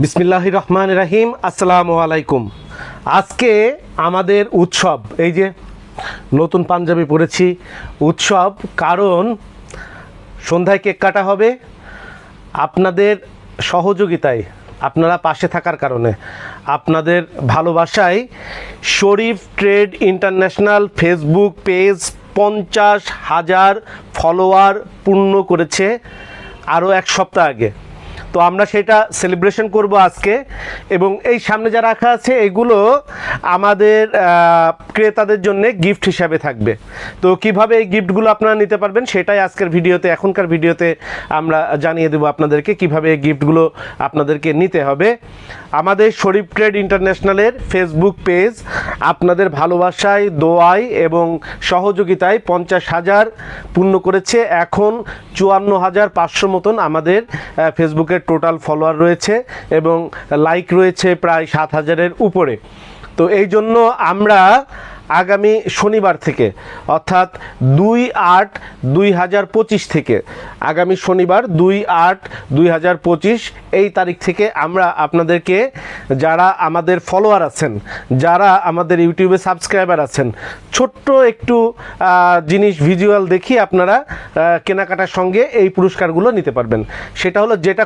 বিসমিল্লাহির রহমানির রহিম। আসসালামু আলাইকুম। আজকে আমাদের উৎসব, এই যে নতুন পাঞ্জাবি পরেছি, উৎসব। কারণ সন্ধ্যায় কেক কাটা হবে আপনাদের সহযোগিতায়, আপনারা পাশে থাকার কারণে, আপনাদের ভালোবাসায় Sharif Trade International Facebook page 50,000 follower পূর্ণ করেছে আরও এক সপ্তাহ আগে। তো আমরা সেটা সেলিব্রেশন করব আজকে, এবং এই সামনে যা রাখা আছে এগুলো আমাদের ক্রেতাদের জন্য গিফট হিসাবে থাকবে। তো কিভাবে এই গিফটগুলো আপনারা নিতে পারবেন সেটাই আজকের ভিডিওতে, এখনকার ভিডিওতে আমরা জানিয়ে দেব আপনাদেরকে কিভাবে এই গিফটগুলো আপনাদেরকে নিতে হবে। আমাদের শরীফ ট্রেড ইন্টারন্যাশনালের ফেসবুক পেজ আপনাদের ভালোবাসায়, দোয়ায় এবং সহযোগিতায় 50,000 পূর্ণ করেছে। এখন 54,500 মতন আমাদের ফেসবুকের টোটাল ফলোয়ার রয়েছে এবং লাইক রয়েছে প্রায় 7,000-এর উপরে। তো এই জন্য আমরা আগামী শনিবার থেকে, অর্থাৎ 2/8/2025 থেকে, আগামী শনিবার 2/8/2025 এই তারিখ থেকে আমরা আপনাদেরকে, যারা আমাদের ফলোয়ার আছেন, যারা আমাদের ইউটিউবে সাবস্ক্রাইবার আছেন, ছোট্ট একটু জিনিস ভিজুয়াল দেখিয়ে আপনারা কেনাকাটার সঙ্গে এই পুরস্কারগুলো নিতে পারবেন। সেটা হলো, যেটা